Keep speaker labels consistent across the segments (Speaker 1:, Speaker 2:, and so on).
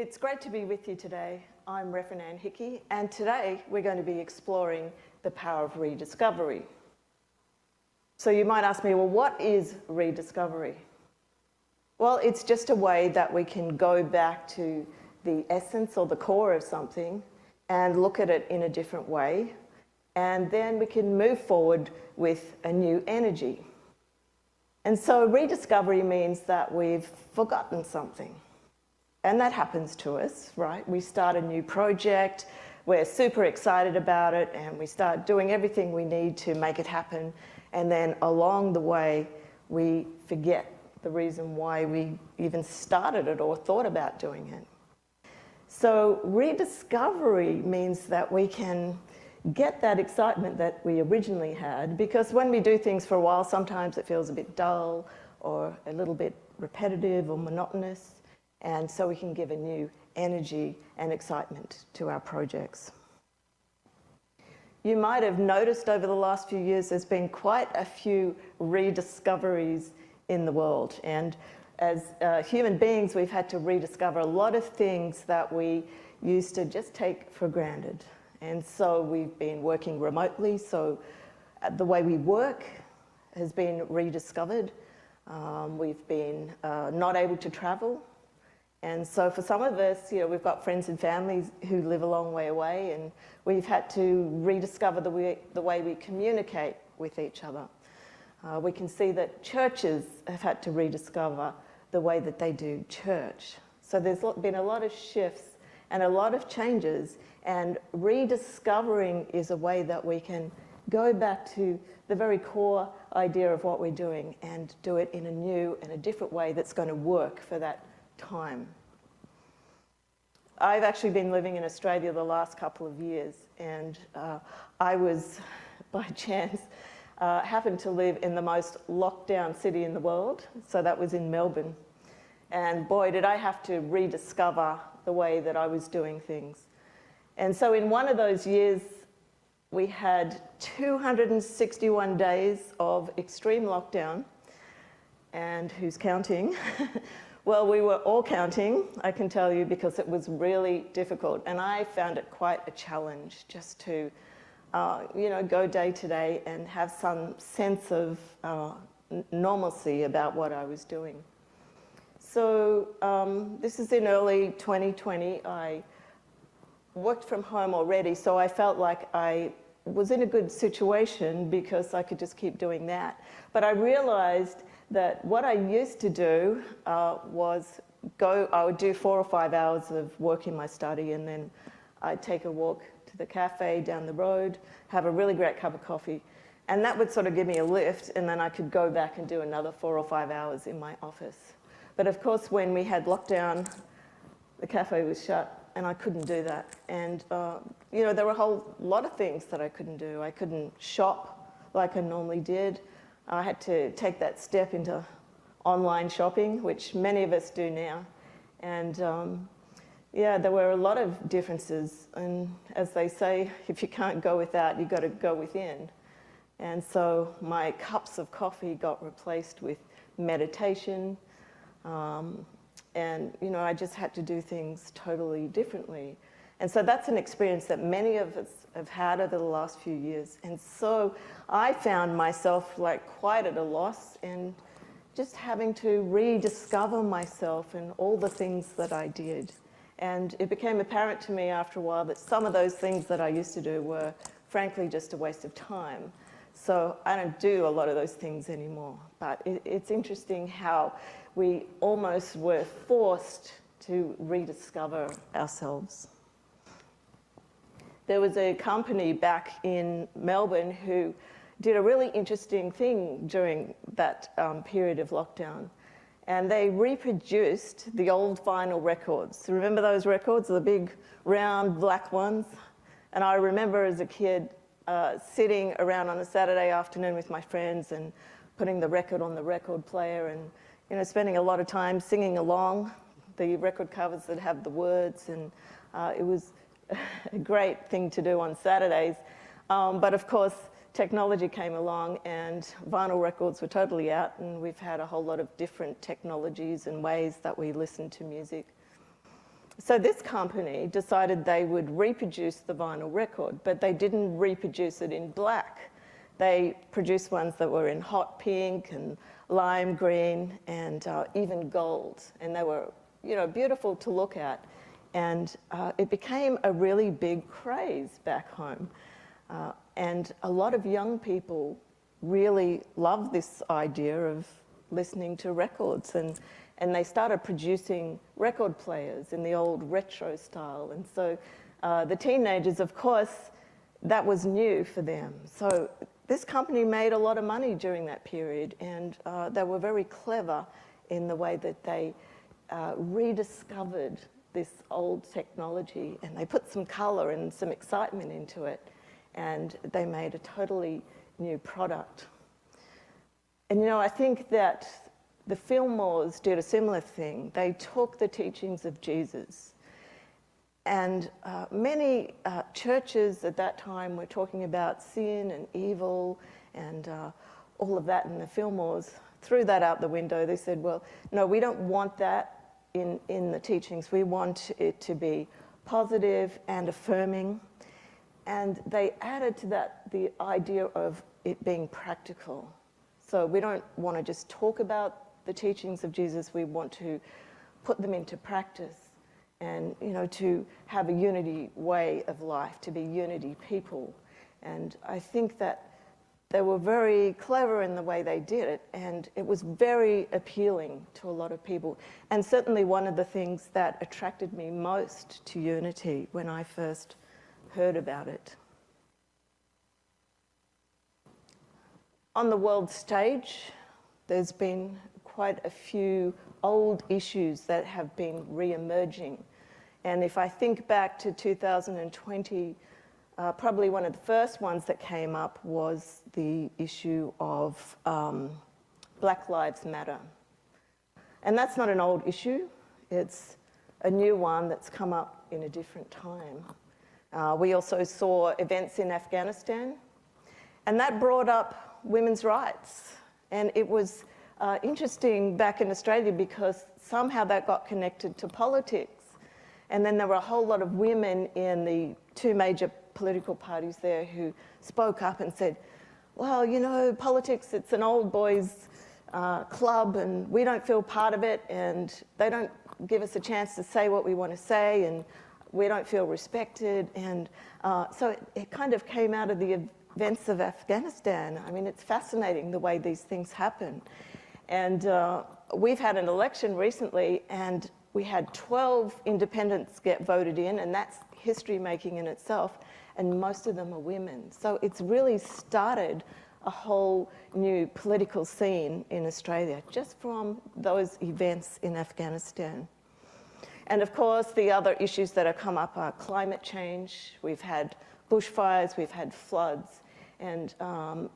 Speaker 1: It's great to be with you today. I'm Reverend Anne Hickey, and today we're going to be exploring the power of rediscovery. So you might ask me, well, what is rediscovery? Well, it's just a way that we can go back to the essence or the core of something and look at it in a different way, and then we can move forward with a new energy. And so rediscovery means that we've forgotten something. And that happens to us, right? We start a new project, we're super excited about it, and we start doing everything we need to make it happen. And then along the way, we forget the reason why we even started it or thought about doing it. So rediscovery means that we can get that excitement that we originally had, because when we do things for a while, sometimes it feels a bit dull or a little bit repetitive or monotonous. And so we can give a new energy and excitement to our projects. You might have noticed over the last few years there's been quite a few rediscoveries in the world. And as human beings, we've had to rediscover a lot of things that we used to just take for granted. And so we've been working remotely, so the way we work has been rediscovered. We've been not able to travel. And so for some of us, we've got friends and families who live a long way away, and we've had to rediscover the way we communicate with each other. We can see that churches have had to rediscover the way that they do church. So there's been a lot of shifts and a lot of changes, and rediscovering is a way that we can go back to the very core idea of what we're doing and do it in a new and a different way that's going to work for that time. I've actually been living in Australia the last couple of years, and I was, by chance, happened to live in the most locked down city in the world, so that was in Melbourne. And boy, did I have to rediscover the way that I was doing things. And so in one of those years, we had 261 days of extreme lockdown, and who's counting? Well, we were all counting, I can tell you, because it was really difficult. And I found it quite a challenge just to, go day to day and have some sense of normalcy about what I was doing. So this is in early 2020. I worked from home already, so I felt like I was in a good situation because I could just keep doing that. But I realized that what I used to do was I would do 4 or 5 hours of work in my study, and then I'd take a walk to the cafe down the road, have a really great cup of coffee, and that would sort of give me a lift, and then I could go back and do another 4 or 5 hours in my office. But of course, when we had lockdown, the cafe was shut, and I couldn't do that. And there were a whole lot of things that I couldn't do. I couldn't shop like I normally did. I had to take that step into online shopping, which many of us do now. And there were a lot of differences. And as they say, if you can't go without, you've got to go within. And so my cups of coffee got replaced with meditation. I just had to do things totally differently. And so that's an experience that many of us have had over the last few years. And so I found myself quite at a loss and just having to rediscover myself and all the things that I did. And it became apparent to me after a while that some of those things that I used to do were frankly just a waste of time. So I don't do a lot of those things anymore. But it's interesting how we almost were forced to rediscover ourselves. There was a company back in Melbourne who did a really interesting thing during that period of lockdown. And they reproduced the old vinyl records. Remember those records, the big round black ones? And I remember as a kid sitting around on a Saturday afternoon with my friends and putting the record on the record player and spending a lot of time singing along the record covers that have the words, and it was a great thing to do on Saturdays. But of course, technology came along and vinyl records were totally out, and we've had a whole lot of different technologies and ways that we listen to music. So this company decided they would reproduce the vinyl record, but they didn't reproduce it in black. They produced ones that were in hot pink and lime green and even gold. And they were, beautiful to look at. And it became a really big craze back home. And a lot of young people really loved this idea of listening to records. And they started producing record players in the old retro style. And so the teenagers, of course, that was new for them. So this company made a lot of money during that period, and they were very clever in the way that they rediscovered this old technology, and they put some color and some excitement into it, and they made a totally new product. And I think that the Fillmores did a similar thing. They took the teachings of Jesus, and many churches at that time were talking about sin and evil and all of that, and the Fillmores threw that out the window. They said, well, no, we don't want that in the teachings. We want it to be positive and affirming. And they added to that the idea of it being practical. So we don't want to just talk about the teachings of Jesus, we want to put them into practice and, to have a unity way of life, to be unity people. And I think that they were very clever in the way they did it, and it was very appealing to a lot of people. And certainly one of the things that attracted me most to unity when I first heard about it. On the world stage, there's been quite a few old issues that have been re-emerging. And if I think back to 2020, probably one of the first ones that came up was the issue of Black Lives Matter. And that's not an old issue, it's a new one that's come up in a different time. We also saw events in Afghanistan, and that brought up women's rights. And it was interesting back in Australia because somehow that got connected to politics. And then there were a whole lot of women in the two major political parties there who spoke up and said, well, politics, it's an old boys club and we don't feel part of it, and they don't give us a chance to say what we want to say, and we don't feel respected. And so it kind of came out of the events of Afghanistan. I mean, it's fascinating the way these things happen. And we've had an election recently, and we had 12 independents get voted in, and that's history making in itself, and most of them are women. So it's really started a whole new political scene in Australia just from those events in Afghanistan. And of course, the other issues that have come up are climate change. We've had bushfires, we've had floods, and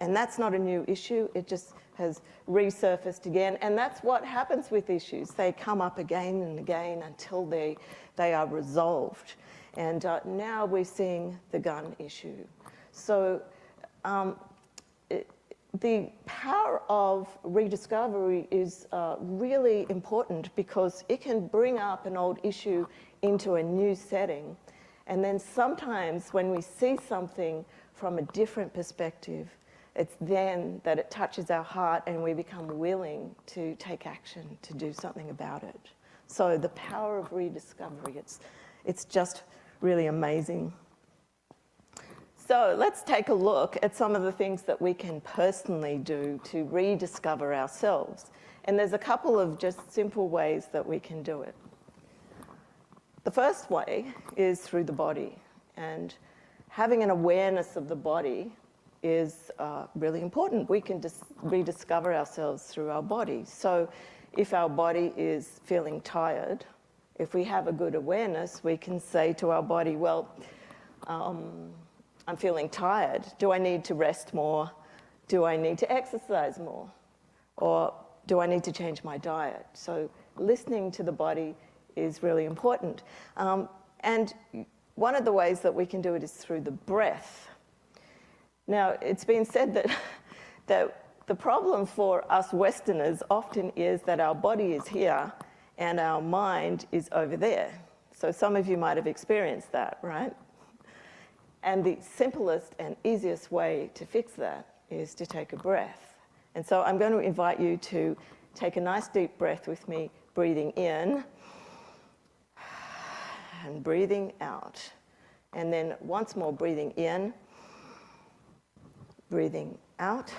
Speaker 1: that's not a new issue. It just has resurfaced again, and that's what happens with issues. They come up again and again until they are resolved. And now we're seeing the gun issue. So the power of rediscovery is really important because it can bring up an old issue into a new setting. And then sometimes when we see something from a different perspective, it's then that it touches our heart and we become willing to take action, to do something about it. So the power of rediscovery, it's just really amazing. So let's take a look at some of the things that we can personally do to rediscover ourselves. And there's a couple of just simple ways that we can do it. The first way is through the body, and having an awareness of the body is really important. We can rediscover ourselves through our body. So if our body is feeling tired, if we have a good awareness, we can say to our body, well, I'm feeling tired. Do I need to rest more? Do I need to exercise more? Or do I need to change my diet? So listening to the body is really important. And one of the ways that we can do it is through the breath. Now, it's been said that the problem for us Westerners often is that our body is here and our mind is over there. So some of you might have experienced that, right? And the simplest and easiest way to fix that is to take a breath. And so I'm going to invite you to take a nice deep breath with me, breathing in and breathing out. And then once more, breathing in, breathing out.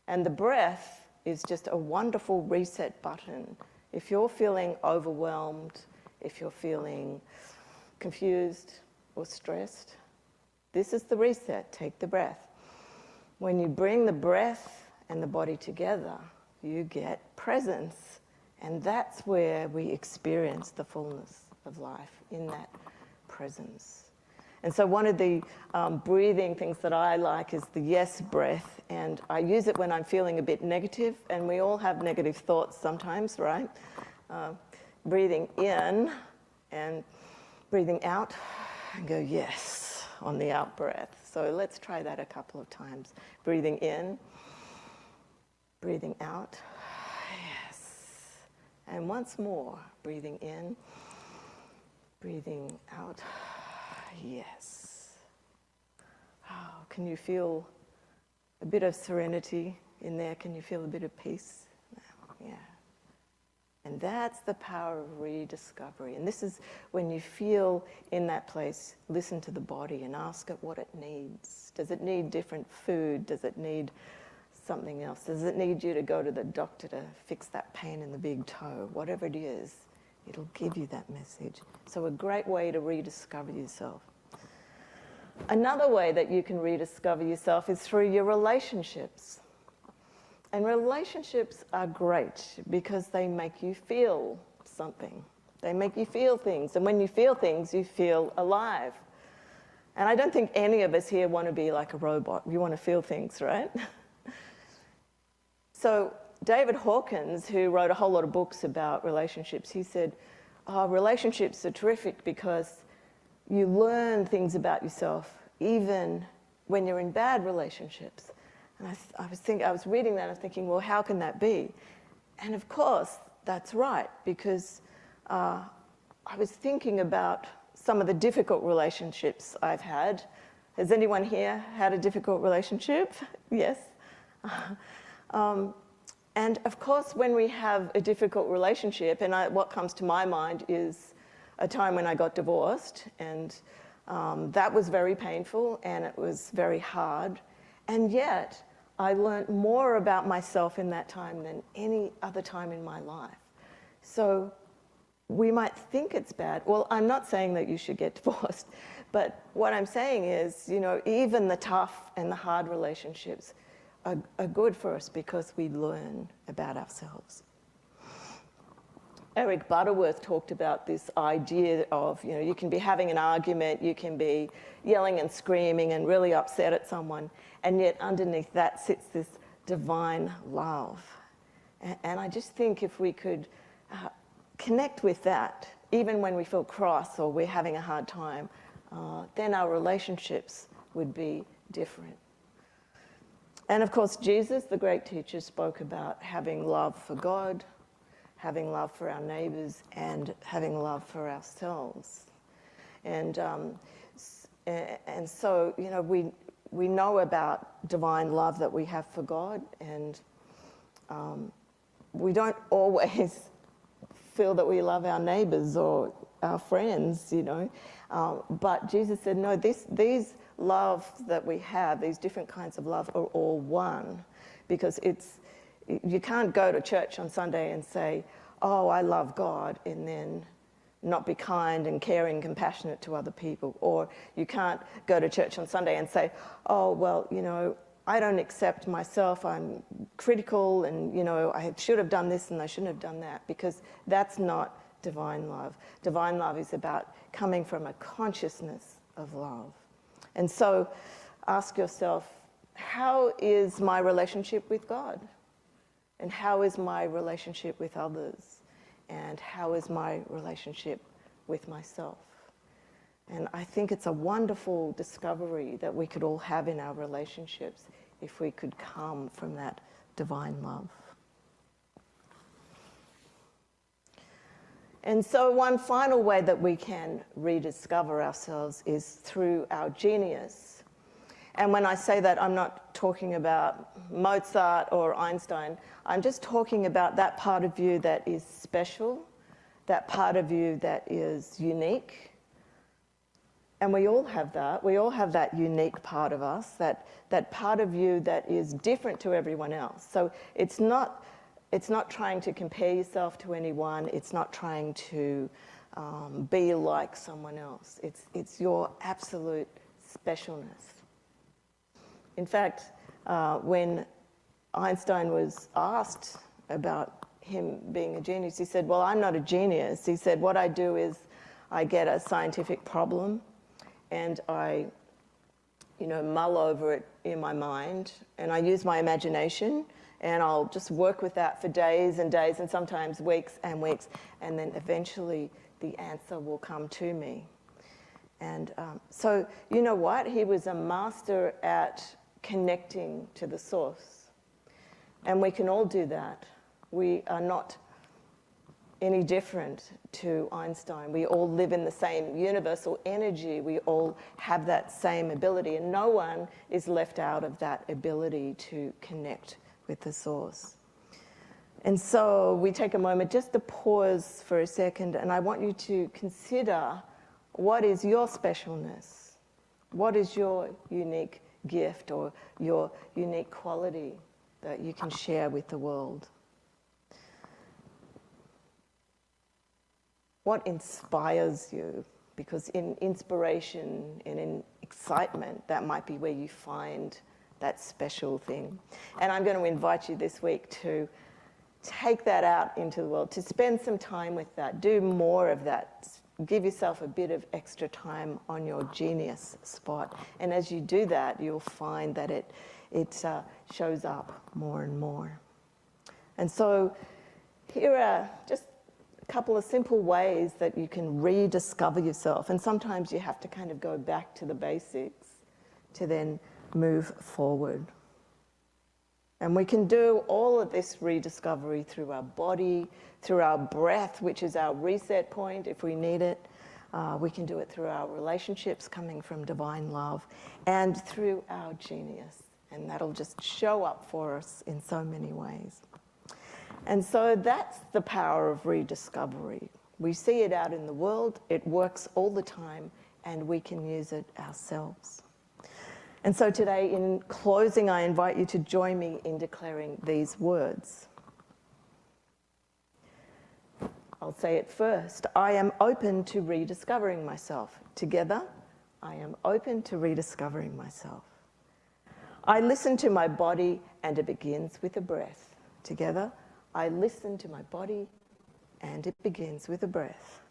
Speaker 1: And the breath is just a wonderful reset button. If you're feeling overwhelmed, if you're feeling confused or stressed, this is the reset. Take the breath. When you bring the breath and the body together, you get presence. And that's where we experience the fullness of life, in that presence. And so one of the breathing things that I like is the yes breath. And I use it when I'm feeling a bit negative. And we all have negative thoughts sometimes, right? Breathing in and breathing out and go yes on the out breath. So let's try that a couple of times. Breathing in, breathing out, yes. And once more, breathing in, breathing out, yes. Oh, can you feel a bit of serenity in there? Can you feel a bit of peace? Yeah. And that's the power of rediscovery. And this is when you feel in that place, listen to the body and ask it what it needs. Does it need different food? Does it need something else? Does it need you to go to the doctor to fix that pain in the big toe? Whatever it is, it'll give you that message. So a great way to rediscover yourself. Another way that you can rediscover yourself is through your relationships. And relationships are great because they make you feel something. They make you feel things. And when you feel things, you feel alive. And I don't think any of us here want to be like a robot. We want to feel things, right? So David Hawkins, who wrote a whole lot of books about relationships, he said, relationships are terrific because you learn things about yourself even when you're in bad relationships. And I was reading that and I was thinking, well, how can that be? And of course, that's right, because I was thinking about some of the difficult relationships I've had. Has anyone here had a difficult relationship? Yes. And of course, when we have a difficult relationship, and what comes to my mind is a time when I got divorced, and that was very painful and it was very hard. And yet, I learned more about myself in that time than any other time in my life. So we might think it's bad. Well, I'm not saying that you should get divorced, but what I'm saying is, even the tough and the hard relationships are good for us because we learn about ourselves. Eric Butterworth talked about this idea of, you can be having an argument, you can be yelling and screaming and really upset at someone, and yet underneath that sits this divine love. And I just think if we could connect with that, even when we feel cross or we're having a hard time, then our relationships would be different. And of course, Jesus, the great teacher, spoke about having love for God, having love for our neighbors, and having love for ourselves. And so, we know about divine love that we have for God, and we don't always feel that we love our neighbors or our friends, but Jesus said, no, these love that we have, these different kinds of love, are all one, because you can't go to church on Sunday and say, oh, I love God, and then not be kind and caring, compassionate to other people. Or you can't go to church on Sunday and say, oh, well, I don't accept myself, I'm critical, and, I should have done this and I shouldn't have done that, because that's not divine love. Divine love is about coming from a consciousness of love. And so ask yourself, how is my relationship with God? And how is my relationship with others? And how is my relationship with myself? And I think it's a wonderful discovery that we could all have in our relationships if we could come from that divine love. And so one final way that we can rediscover ourselves is through our genius. And when I say that, I'm not talking about Mozart or Einstein. I'm just talking about that part of you that is special, that part of you that is unique. And we all have that. We all have that unique part of us, that part of you that is different to everyone else. So it's not trying to compare yourself to anyone. It's not trying to be like someone else. It's your absolute specialness. In fact, when Einstein was asked about him being a genius, he said, well, I'm not a genius. He said, what I do is I get a scientific problem and I, mull over it in my mind, and I use my imagination, and I'll just work with that for days and days, and sometimes weeks and weeks, and then eventually the answer will come to me. And so, you know what? He was a master at connecting to the source. And we can all do that. We are not any different to Einstein. We all live in the same universal energy. We all have that same ability, and no one is left out of that ability to connect with the source. And so we take a moment just to pause for a second, and I want you to consider, what is your specialness? What is your unique gift or your unique quality that you can share with the world? What inspires you? Because in inspiration and in excitement, that might be where you find that special thing. And I'm going to invite you this week to take that out into the world, to spend some time with that, do more of that, give yourself a bit of extra time on your genius spot. And as you do that, you'll find that it shows up more and more. And so here are just a couple of simple ways that you can rediscover yourself. And sometimes you have to kind of go back to the basics to then move forward. And we can do all of this rediscovery through our body, through our breath, which is our reset point if we need it. We can do it through our relationships coming from divine love, and through our genius. And that'll just show up for us in so many ways. And so that's the power of rediscovery. We see it out in the world, it works all the time, and we can use it ourselves. And so today, in closing, I invite you to join me in declaring these words. I'll say it first. I am open to rediscovering myself. Together, I am open to rediscovering myself. I listen to my body, and it begins with a breath. Together, I listen to my body, and it begins with a breath.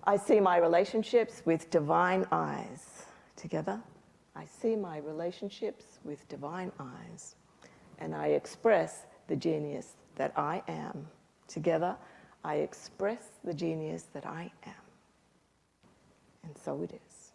Speaker 1: I see my relationships with divine eyes. Together, I see my relationships with divine eyes, and I express the genius that I am. Together, I express the genius that I am. And so it is.